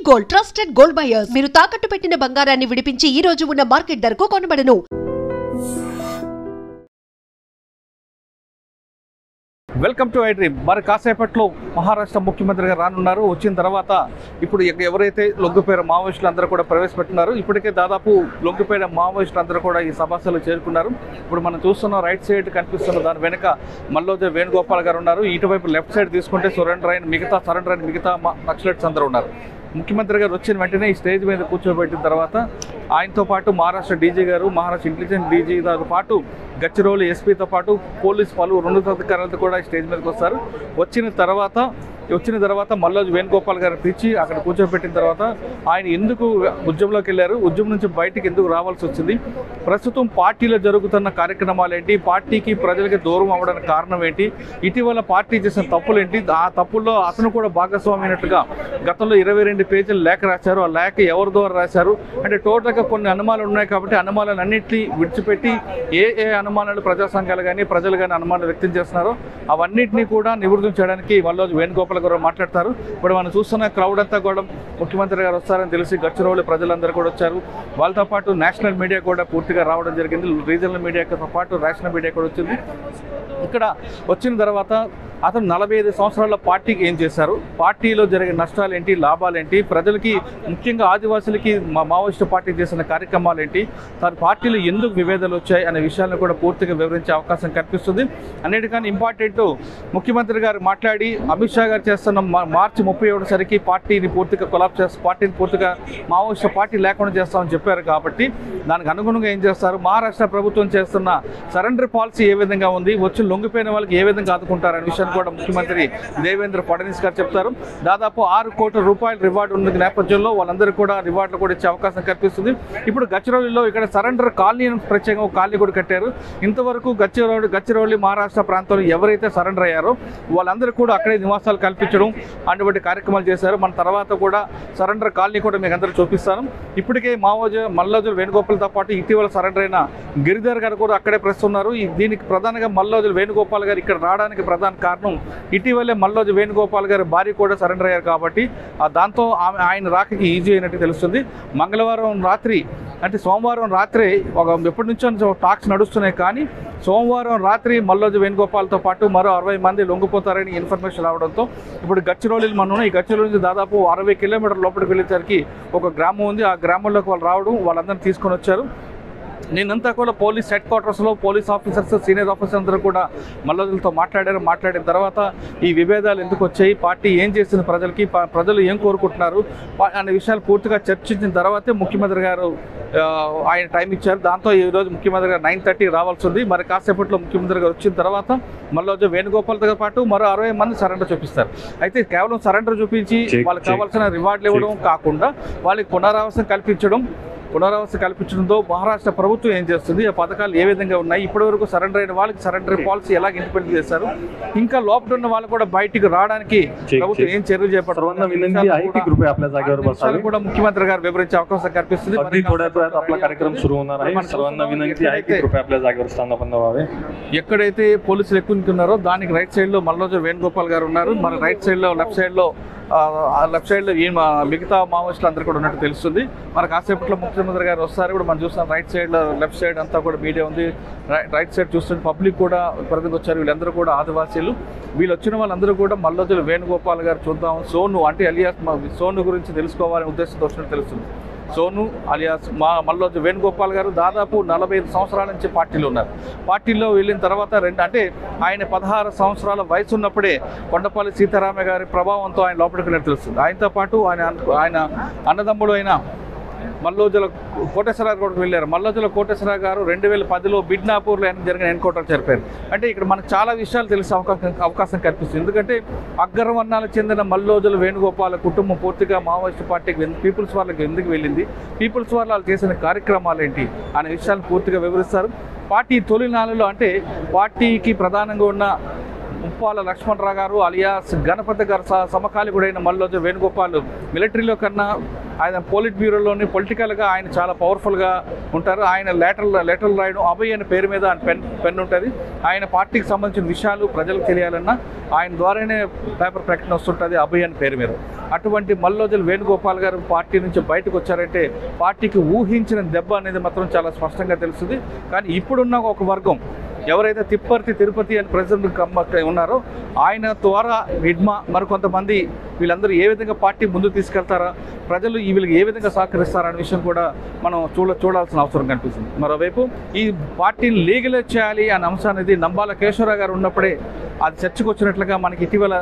Gold trusted gold buyers మీరు తాకట్టు పెట్టిన బంగారాన్ని విడిపించి ఈ రోజు ఉన్న మార్కెట్ ధరకు కొనబడను. Welcome to iDream. మరి కాసేపట్లో మహారాష్ట్ర ముఖ్యమంత్రిగా రానున్నారు. వచ్చిన తర్వాత ఇప్పుడు ఎవరైతే లొంగిపోయిన మావోయిస్టులు అందరూ కూడా ప్రవేశపెట్టున్నారు. ఇప్పటికే దాదాపు లొంగిపోయిన మావోయిస్టులు అందరూ కూడా ఈ సభాస్థలు చేరుకున్నారు. ఇప్పుడు మనం చూస్తున్న రైట్ సైడ్ కనిపిస్తున్న దాని వెనుక మల్లోజ వేణుగోపాల్ గారు ఉన్నారు. ఇటువైపు లెఫ్ట్ సైడ్ తీసుకుంటే సరెండర్ అయిన మిగతా నక్సలైట్స్ అందరూ ఉన్నారు. ముఖ్యమంత్రి గారు వచ్చిన వెంటనే ఈ స్టేజ్ మీద కూర్చోబెట్టిన తర్వాత ఆయనతో పాటు మహారాష్ట్ర డీజీ గారు, మహారాష్ట్ర ఇంటెలిజెన్స్ డీజీతో పాటు గచ్చిరోలి ఎస్పీతో పాటు పోలీస్ పలువురు అధికారులతో కూడా స్టేజ్ మీదకి వస్తారు. వచ్చిన తర్వాత మల్లోజ వేణుగోపాల్ గారు పిలిచి అక్కడ కూర్చోబెట్టిన తర్వాత ఆయన ఎందుకు ఉద్యమంలోకి వెళ్ళారు, ఉద్యమం నుంచి బయటికి ఎందుకు రావాల్సి వచ్చింది, ప్రస్తుతం పార్టీలో జరుగుతున్న కార్యక్రమాలు ఏంటి, పార్టీకి ప్రజలకి దూరం అవ్వడానికి కారణం ఏంటి, ఇటీవల పార్టీ చేసిన తప్పులు ఏంటి, ఆ తప్పుల్లో అతను కూడా భాగస్వామి అయినట్టుగా గతంలో 22 పేజీలు లేఖ రాశారు. ఆ లేఖ ఎవరి ద్వారా రాశారు అంటే టోటల్గా కొన్ని అనుమానాలు ఉన్నాయి. కాబట్టి అనుమానాలు అన్నింటినీ విడిచిపెట్టి ఏ అనుమానాలు ప్రజా సంఘాలు కానీ ప్రజలు కానీ అనుమానాలు వ్యక్తం చేస్తున్నారో అవన్నింటినీ కూడా నివృత్తి చేయడానికి మల్లోజ వేణుగోపాల్ గారు మాట్లాడతారు. ఇప్పుడు మనం చూస్తున్న క్రౌడ్ అంతా కూడా ముఖ్యమంత్రి గారు వస్తారని తెలిసి గచ్చిరోలి ప్రజలందరూ కూడా వచ్చారు. వాళ్ళతో పాటు నేషనల్ మీడియా కూడా పూర్తిగా రావడం జరిగింది. రీజనల్ మీడియాతో పాటు నేషనల్ మీడియా కూడా వచ్చింది. ఇక్కడ వచ్చిన తర్వాత అతను 45 సంవత్సరాల పార్టీకి ఏం చేశారు, పార్టీలో జరిగే నష్టాలు ఏంటి, లాభాలు ఏంటి, ప్రజలకి ముఖ్యంగా ఆదివాసులకి మావోయిస్టు పార్టీ చేసిన కార్యక్రమాలు ఏంటి, తన పార్టీలో ఎందుకు విభేదాలు వచ్చాయి అనే విషయాలను కూడా పూర్తిగా వివరించే అవకాశం కనిపిస్తుంది. అన్నిటికన్నా ఇంపార్టెంట్ ముఖ్యమంత్రి గారు మాట్లాడి అమిత్ షా గారు చేస్తున్న మార్చి 31 సరికి పార్టీని పూర్తిగా కొలాప్స్ చేస్తారు, పార్టీని పూర్తిగా మావోయిస్టు పార్టీ లేకుండా చేస్తామని చెప్పారు. కాబట్టి దానికి అనుగుణంగా ఏం చేస్తారు, మహారాష్ట్ర ప్రభుత్వం చేస్తున్న సరెండర్ పాలసీ ఏ విధంగా ఉంది, వచ్చి లొంగిపోయిన వాళ్ళకి ఏ విధంగా ఆదుకుంటారనే విషయం కూడా ముఖ్యమంత్రి దేవేంద్ర ఫడ్నవీస్ గారు చెప్తారు. దాదాపు 6 కోట్ల రూపాయల రివార్డు ఉన్న నేపథ్యంలో వాళ్ళందరూ కూడా రివార్డులు కూడా ఇచ్చే అవకాశం కనిపిస్తుంది. ఇప్పుడు గచ్చిరోలిలో ఇక్కడ సరెండర్ కాలనీ ప్రత్యేకంగా ఒక కాలనీ కూడా కట్టారు. ఇంతవరకు గచ్చిరోలి మహారాష్ట్ర ప్రాంతంలో ఎవరైతే సరెండర్ అయ్యారో వాళ్ళందరూ కూడా అక్కడే నివాసాలు కల్పించడం అటువంటి కార్యక్రమాలు చేశారు. మన తర్వాత కూడా సరెండర్ కాలనీ కూడా మీకు అందరూ చూపిస్తాను. ఇప్పటికే మల్లోజ వేణుగోపాల్తో పాటు ఇటీవల సరెండర్ అయిన గిరిధర్ గారు కూడా అక్కడే ప్రస్తున్నారు. దీనికి ప్రధానంగా మల్లోజ వేణుగోపాల్ గారు ఇక్కడ రావడానికి ప్రధాన కారణం ఇటీవలే మల్లోజ వేణుగోపాల్ గారి భార్య కూడా సరెండర్ అయ్యారు. కాబట్టి దాంతో ఆయన రాకకి ఈజీ అయినట్టు తెలుస్తుంది. మంగళవారం రాత్రి అంటే సోమవారం రాత్రి ఎప్పటి నుంచో టాక్స్ నడుస్తున్నాయి. కానీ సోమవారం రాత్రి మల్లోజ వేణుగోపాల్తో పాటు మరో 60 మంది లొంగిపోతారని ఇన్ఫర్మేషన్ రావడంతో ఇప్పుడు గచ్చిరోలిలో మనం ఈ గచ్చిరోలి నుంచి దాదాపు 60 కిలోమీటర్ల లోపలికి వెళ్ళేసరికి ఒక గ్రామం ఉంది. ఆ గ్రామంలోకి వాళ్ళు రావడం, వాళ్ళందరినీ తీసుకొని వచ్చారు. నేనంతా కూడా పోలీస్ హెడ్ క్వార్టర్స్లో పోలీస్ ఆఫీసర్స్, సీనియర్ ఆఫీసర్స్ అందరూ కూడా మల్లోజులతో మాట్లాడిన తర్వాత ఈ విభేదాలు ఎందుకు వచ్చాయి, పార్టీ ఏం చేసింది ప్రజలకి, ప్రజలు ఏం కోరుకుంటున్నారు అనే విషయాలు పూర్తిగా చర్చించిన తర్వాతే ముఖ్యమంత్రి గారు ఆయన టైం ఇచ్చారు. దాంతో ఈరోజు ముఖ్యమంత్రి గారు 9:30 రావాల్సి ఉంది. మరి కాసేపట్లో ముఖ్యమంత్రి గారు వచ్చిన తర్వాత మల్లోజ వేణుగోపాల్తో పాటు మరో 60 మంది సరెండర్ చూపిస్తారు. అయితే కేవలం సరెండర్ చూపించి వాళ్ళకి కావాల్సిన రివార్డులు ఇవ్వడం కాకుండా వాళ్ళకి పునరావాసం కల్పించడంతో మహారాష్ట్ర ప్రభుత్వం ఏం చేస్తుంది, ఆ పథకాలు ఏ విధంగా ఉన్నాయి, ఇప్పటివరకు సరెండర్ అయిన వాళ్ళకి సరెండర్ పాలసీ ఎలా ఇంప్లిమెంట్ చేశారు, ఇంకా లోపల ఉన్న వాళ్ళు కూడా బయటికి రావడానికి ప్రభుత్వం ఏం చర్యలు చేపట్టారు కూడా ముఖ్యమంత్రి గారు వివరించే అవకాశం కనిపిస్తుంది. ఎక్కడైతే పోలీసులు ఎక్కున్నారో దానికి రైట్ సైడ్ లో మల్లోజ వేణుగోపాల్ గారు ఉన్నారు. మన రైట్ సైడ్ లో లెఫ్ట్ సైడ్ లో మిగతా మావోయిస్టులు అందరూ కూడా ఉన్నట్టు తెలుస్తుంది. మన కాసేపట్లో ముఖ్యమంత్రి గారు వస్తారు. కూడా మనం చూస్తాం రైట్ సైడ్ లెఫ్ట్ సైడ్ అంతా కూడా మీడియా ఉంది. రైట్ సైడ్ చూస్తుంటే పబ్లిక్ కూడా ప్రజలకు వచ్చారు. వీళ్ళందరూ కూడా ఆదివాసీలు. వీళ్ళు వచ్చిన వాళ్ళందరూ కూడా మల్లోజ వేణుగోపాల్ గారు చూద్దాం, సోను అంటే అలియాస్ సోను గురించి తెలుసుకోవాలనే ఉద్దేశంతో వచ్చినట్టు తెలుస్తుంది. సోను అలియాస్ మల్లోజ వేణుగోపాల్ గారు దాదాపు 45 సంవత్సరాల నుంచి పార్టీలో ఉన్నారు. పార్టీలో వెళ్ళిన తర్వాత అంటే ఆయన 16 సంవత్సరాల వయసు ఉన్నప్పుడే కొండపల్లి సీతారామయ్య గారి ప్రభావంతో ఆయన లోపలికి వెళ్ళినట్టు తెలుస్తుంది. ఆయనతో పాటు ఆయన అన్నదమ్ముడు అయిన మల్లోజుల కోటేశ్వరరావు కూడా వెళ్ళారు. మల్లోజుల కోటేశ్వరరావు గారు 2010లో బిడ్నాపూర్లో జరిగిన ఎన్కౌంటర్ జరిపారు. అంటే ఇక్కడ మనకు చాలా విషయాలు తెలిసే అవకాశం కనిపిస్తుంది. ఎందుకంటే అగ్రవర్ణాలకు చెందిన మల్లోజుల వేణుగోపాల్ కుటుంబం పూర్తిగా మావోయిస్టు పార్టీకి పీపుల్స్ వాళ్ళకి ఎందుకు వెళ్ళింది, పీపుల్స్ వాళ్ళు చేసిన కార్యక్రమాలు ఏంటి అనే విషయాలు పూర్తిగా వివరిస్తారు. పార్టీ తొలి నాలుగులో అంటే పార్టీకి ప్రధానంగా ఉన్న ముప్పాల లక్ష్మణరావు గారు అలియాస్ గణపతి గారు సమకాలీకుడైన మల్లోజు వేణుగోపాల్ మిలిటరీలో కన్నా ఆయన పోలిట్ బ్యూరోలోని పొలిటికల్గా ఆయన చాలా పవర్ఫుల్గా ఉంటారు. ఆయన లెటర్లు రాయడం అభయ్ అనే పేరు మీద ఆయన పెన్ ఉంటుంది. ఆయన పార్టీకి సంబంధించిన విషయాలు ప్రజలకు తెలియాలన్నా ఆయన ద్వారానే పేపర్ ప్రకటన వస్తుంటుంది అభయ్ అనే పేరు మీద. అటువంటి మల్లోజుల వేణుగోపాల్ గారు పార్టీ నుంచి బయటకు వచ్చారంటే పార్టీకి ఊహించిన దెబ్బ అనేది మాత్రం చాలా స్పష్టంగా తెలుస్తుంది. కానీ ఇప్పుడున్న ఒక వర్గం ఎవరైతే తిరుపతి అని ప్రెసిడెంట్ ఉన్నారో ఆయన ద్వారా విడ్మా మరికొంతమంది వీళ్ళందరూ ఏ విధంగా పార్టీ ముందుకు తీసుకెళ్తారా, ప్రజలు వీళ్ళకి ఏ విధంగా సహకరిస్తారనే విషయం కూడా మనం చూడాల్సిన అవసరం కనిపిస్తుంది. మరోవైపు ఈ పార్టీని లీగలైజ్ చేయాలి అనే అంశం అనేది నంబాల కేశవరావు గారు ఉన్నప్పుడే అది చర్చకు వచ్చినట్లుగా మనకి ఇటీవల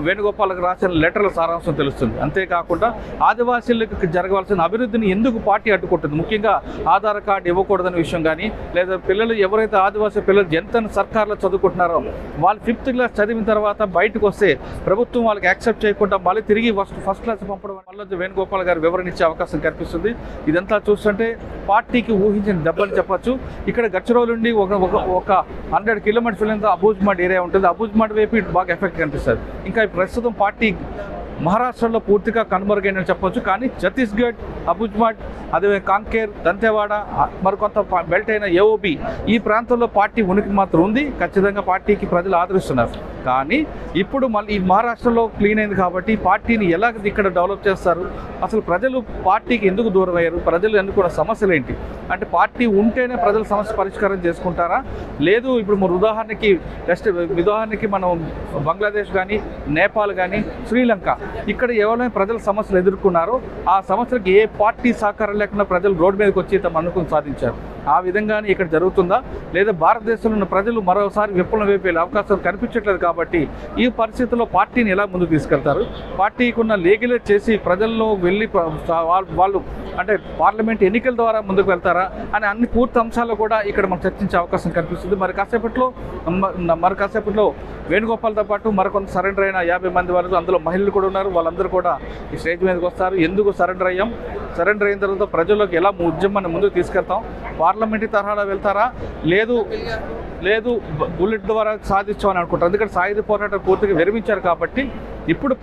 వేణుగోపాల్కి రాసిన లెటర్ల సారాంశం తెలుస్తుంది. అంతేకాకుండా ఆదివాసీలకు జరగవలసిన అభివృద్ధిని ఎందుకు పార్టీ అడ్డుకుంటుంది, ముఖ్యంగా ఆధార్ కార్డు ఇవ్వకూడదనే విషయం కానీ, లేదా పిల్లలు ఎవరైతే ఆదివాసీ పిల్లలు ఎంత సర్కార్లో చదువుకుంటున్నారో వాళ్ళు 5th క్లాస్ చదివిన తర్వాత బయటకు వస్తే ప్రభుత్వం వాళ్ళకి యాక్సెప్ట్ చేయకుండా మళ్ళీ తిరిగి ఫస్ట్ క్లాస్ పంపడం వల్ల వేణుగోపాల్ గారు వివరణ ఇచ్చే అవకాశం కనిపిస్తుంది. ఇదంతా చూస్తుంటే పార్టీకి ఊహించిన దెబ్బని చెప్పచ్చు. ఇక్కడ గచ్చిరోలు నుండి ఒక 100 కిలోమీటర్స్ వెళ్ళిన అబూజ్మాడ్ ఏరియా ఉంటుంది. అబూజ్మాడ్ వైపు ఇటు బాగా ఎఫెక్ట్ కనిపిస్తుంది. ఇంకా ప్రస్తుతం పార్టీ మహారాష్ట్రలో పూర్తిగా కనుమరుగైందని చెప్పవచ్చు. కానీ ఛత్తీస్గఢ్, అబూజ్మాడ్, అదే కాంకేర్, దంతేవాడ, మరికొంత బెల్ట్ అయిన ఏఓబి ఈ ప్రాంతంలో పార్టీ ఉనికి మాత్రం ఉంది. ఖచ్చితంగా పార్టీకి ప్రజలు ఆదరిస్తున్నారు. కానీ ఇప్పుడు మళ్ళీ ఈ మహారాష్ట్రలో క్లీన్ అయింది కాబట్టి పార్టీని ఎలా ఇక్కడ డెవలప్ చేస్తారు, అసలు ప్రజలు పార్టీకి ఎందుకు దూరం అయ్యారు, ప్రజలు ఎన్నుకున్న సమస్యలు ఏంటి అంటే పార్టీ ఉంటేనే ప్రజల సమస్య పరిష్కారం చేసుకుంటారా, లేదు ఇప్పుడు మన ఉదాహరణకి మనం బంగ్లాదేశ్ కానీ, నేపాల్ కానీ, శ్రీలంక ఇక్కడ ఎవరైనా ప్రజల సమస్యలు ఎదుర్కొన్నారో ఆ సమస్యలకు ఏ పార్టీ సహకారం లేకుండా ప్రజలు రోడ్డు మీదకి వచ్చి తమ అనుకుని సాధించారు. ఆ విధంగానే ఇక్కడ జరుగుతుందా, లేదా భారతదేశంలో ఉన్న ప్రజలు మరోసారి విప్లవం వైపు అవకాశం కనిపించట్లేదు కాబట్టి ఈ పరిస్థితుల్లో పార్టీని ఎలా ముందుకు తీసుకెళ్తారు, పార్టీకి ఉన్న లీగలైజ్ చేసి ప్రజల్లో వెళ్ళి వాళ్ళు అంటే పార్లమెంట్ ఎన్నికల ద్వారా ముందుకు వెళ్తారా అనే అన్ని పూర్తి అంశాలు కూడా ఇక్కడ మనం చర్చించే అవకాశం కనిపిస్తుంది. మరి కాసేపట్లో వేణుగోపాల్తో పాటు మరికొంత సరెండర్ అయిన 50 మంది వరకు, అందులో మహిళలు కూడా ఉన్నారు. వాళ్ళందరూ కూడా ఈ స్టేజ్ మీదకి వస్తారు. ఎందుకు సరెండర్ అయిన తర్వాత ప్రజల్లోకి ఎలా ఉద్యమాన్ని ముందుకు తీసుకెళ్తాం, పార్లమెంటరీ తరహాలో వెళ్తారా, లేదు బుల్లెట్ ద్వారా సాధించామని అనుకుంటారు. ఎందుకంటే సాయుధ పోరాటం పూర్తిగా విరమించారు కాబట్టి ఇప్పుడు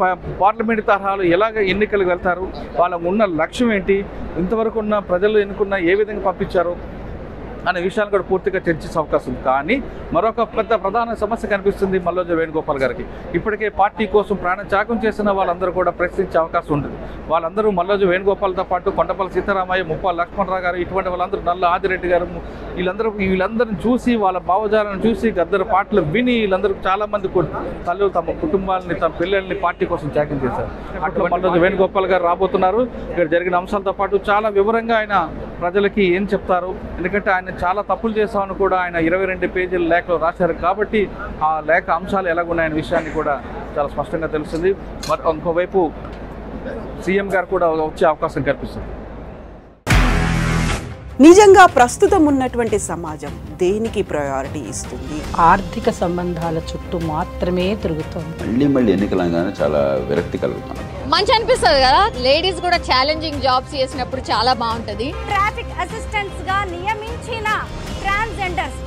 పార్లమెంటరీ తరహాలో ఎలాగ ఎన్నికలకు వెళ్తారు, వాళ్ళకు ఉన్న లక్ష్యం ఏంటి, ఇంతవరకు ఉన్న ప్రజలు ఎన్నుకున్న ఏ విధంగా పంపించారు అనే విషయాలు కూడా పూర్తిగా చర్చించే అవకాశం ఉంది. కానీ మరొక ప్రధాన సమస్య కనిపిస్తుంది మల్లోజు వేణుగోపాల్ గారికి. ఇప్పటికే పార్టీ కోసం ప్రాణత్యాగం చేసిన వాళ్ళందరూ కూడా ప్రశ్నించే అవకాశం ఉంటుంది. వాళ్ళందరూ మల్లోజు వేణుగోపాల్తో పాటు కొండపల్లి సీతారామయ్య, ముప్పాల లక్ష్మణరావు గారు, ఇటువంటి వాళ్ళందరూ, నల్ల ఆదిరెడ్డి గారు, వీళ్ళందరిని చూసి వాళ్ళ భావజాలను చూసి గద్దరు పాటలు విని వీళ్ళందరూ చాలామంది తల్లులు తమ కుటుంబాలని, తమ పిల్లల్ని పార్టీ కోసం త్యాగం చేశారు. అట్లా మల్లోజు వేణుగోపాల్ గారు రాబోతున్నారు. ఇక్కడ జరిగిన అంశాలతో పాటు చాలా వివరంగా ఆయన ప్రజలకి ఏం చెప్తారు, ఎందుకంటే ఆయన చాలా తప్పులు చేశామని కూడా ఆయన 22 పేజీల లేఖలో రాశారు కాబట్టి ఆ లేఖ అంశాలు ఎలాగున్నాయనే విషయాన్ని కూడా చాలా స్పష్టంగా తెలుస్తుంది. మరి ఇంకోవైపు సీఎం గారు కూడా వచ్చే అవకాశం కనిపిస్తుంది. నిజంగా ప్రస్తుతం ఉన్నటువంటి సమాజం దేనికి ప్రయారిటీ ఇస్తుంది? ఆర్థిక సంబంధాల చుట్టూ మాత్రమే తిరుగుతుంది. మళ్ళీ ఎన్నికలంగానే చాలా విరక్తి కలుగుతుంది. మంచి అనిపిస్తుంది కదా, లేడీస్ కూడా ఛాలెంజింగ్ జాబ్స్ చేసినప్పుడు చాలా బాగుంటది. ట్రాఫిక్ అసిస్టెంట్స్ గా నియమించిన ట్రాన్స్జెండర్స్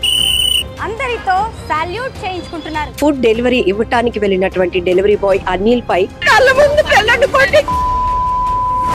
అందరితో సాల్యూట్ చేయించుకుంటున్నారు. ఫుడ్ డెలివరీ ఇవ్వటానికి వెళ్ళినటువంటి డెలివరీ బాయ్ అనిల్ పై కళ్ళ ముందు